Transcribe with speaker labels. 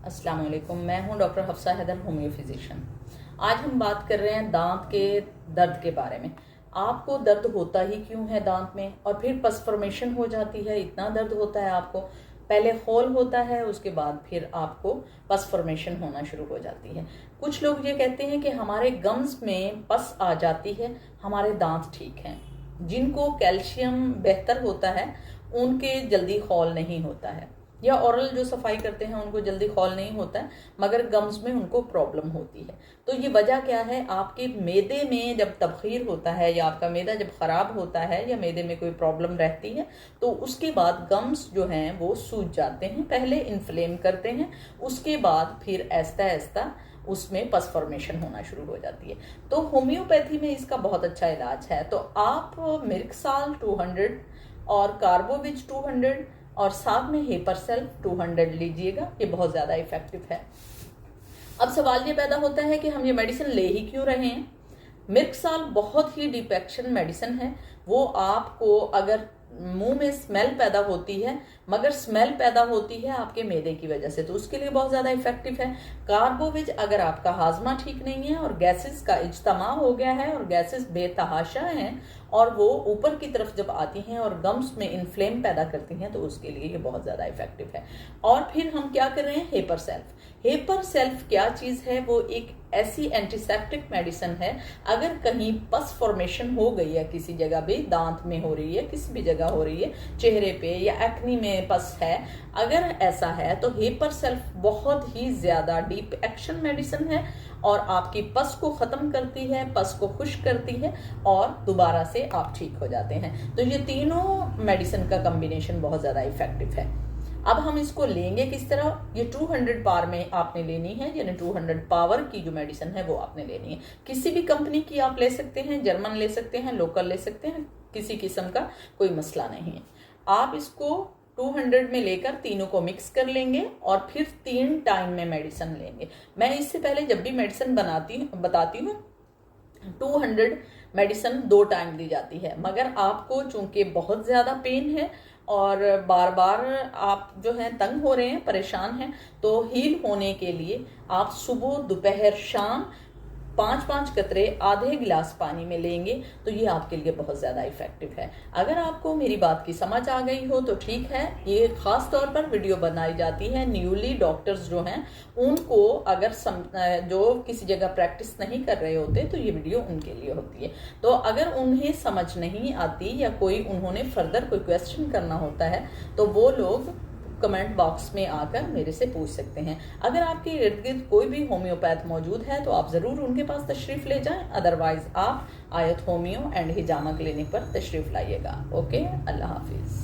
Speaker 1: अस्सलाम वालेकुम। मैं हूं doctor Hafsa Haider, homeo physician. आज हम बात कर रहे हैं दांत के दर्द के बारे में। आपको दर्द होता ही क्यों है दांत में, और फिर पस फॉर्मेशन हो जाती है, इतना दर्द होता है आपको। पहले होल होता है, उसके बाद फिर आपको पस फॉर्मेशन होना शुरू हो जाती है। कुछ लोग ये कहते हैं कि हमारे गम्स में पस आ जाती है, हमारे दांत ठीक हैं। जिनको कैल्शियम बेहतर होता है उनके जल्दी खौल नहीं होता है, या ओरल जो सफाई करते हैं उनको जल्दी खौल नहीं होता है, मगर गम्स में उनको प्रॉब्लम होती है। तो ये वजह क्या है? आपके मैदे में जब तबखीर होता है, या आपका मैदा जब खराब होता है, या मैदे में कोई प्रॉब्लम रहती है, तो उसके बाद गम्स जो हैं वो सूज जाते हैं। पहले इन्फ्लेम करते हैं, उसके बाद फिर आहिस्ता आहिस्ता उसमें पस फॉर्मेशन होना शुरू हो जाती है। तो होम्योपैथी में इसका बहुत अच्छा इलाज है। तो आप मिर्कसाल 200 और कार्बोविज 200 और साथ में हेपरसेल्फ 200 लीजिएगा। ये बहुत ज्यादा इफेक्टिव है। अब सवाल ये पैदा होता है कि हम ये मेडिसिन ले ही क्यों रहे हैं। मिर्कसाल बहुत ही डीप एक्शन मेडिसिन है। वो आपको अगर मुंह में स्मेल पैदा होती है, मगर स्मेल पैदा होती है आपके मैदे की वजह से, तो उसके लिए बहुत ज्यादा इफेक्टिव है। कार्बोविज अगर आपका हाजमा ठीक नहीं है और गैसेस का इज्तमा हो गया है और गैसेस बेतहाशा हैं और वो ऊपर की तरफ जब आती हैं और गम्स में इन्फ्लेम पैदा करती हैं, तो उसके लिए ये बहुत ज्यादा इफेक्टिव है। और फिर हम क्या कर रहे हैं? हेपर सेल्फ। हेपर सेल्फ क्या चीज है? वो एक ऐसी एंटीसेप्टिक मेडिसिन है। अगर कहीं पस फॉर्मेशन हो गई है किसी जगह भी, दांत में हो रही है, किसी भी जगह हो रही है, चेहरे पे या एक्नी में पस है, अगर ऐसा है तो हेपर सेल्फ बहुत ही ज्यादा डीप एक्शन मेडिसिन है और आपकी पस को खत्म करती है, पस को खुश्क करती है और दोबारा से आप ठीक हो जाते हैं। तो ये तीनों मेडिसिन का कॉम्बिनेशन बहुत ज्यादा इफेक्टिव है। अब हम इसको लेंगे किस तरह? ये 200 पावर में आपने लेनी है, यानी 200 पावर की जो मेडिसिन है वो आपने लेनी है। किसी भी कंपनी की आप ले सकते हैं, जर्मन ले सकते हैं, लोकल ले सकते हैं, किसी किस्म का कोई मसला नहीं है। आप इसको 200 में लेकर तीनों को मिक्स कर लेंगे और फिर 3 टाइम में मेडिसिन लेंगे। मैं इससे पहले जब भी मेडिसिन बताती हूँ 200 मेडिसिन 2 टाइम दी जाती है, मगर आपको चूंकि बहुत ज्यादा पेन है और बार बार आप जो है तंग हो रहे हैं, परेशान हैं, तो हील होने के लिए आप सुबह दोपहर शाम 5-5 कतरे आधे गिलास पानी में लेंगे, तो ये आपके लिए बहुत ज्यादा इफेक्टिव है। अगर आपको मेरी बात की समझ आ गई हो तो ठीक है। ये खास तौर पर वीडियो बनाई जाती है न्यूली डॉक्टर्स जो हैं उनको, अगर जो किसी जगह प्रैक्टिस नहीं कर रहे होते तो ये वीडियो उनके लिए होती है। तो अगर उन्हें समझ नहीं आती या कोई उन्होंने फर्दर कोई क्वेश्चन करना होता है तो वो लोग कमेंट बॉक्स में आकर मेरे से पूछ सकते हैं। अगर आपके इर्द गिर्द कोई भी होम्योपैथ मौजूद है तो आप जरूर उनके पास तशरीफ ले जाएं, अदरवाइज आप आयत होम्यो एंड हिजामा क्लिनिक पर तशरीफ लाइएगा। ओके, अल्लाह हाफिज।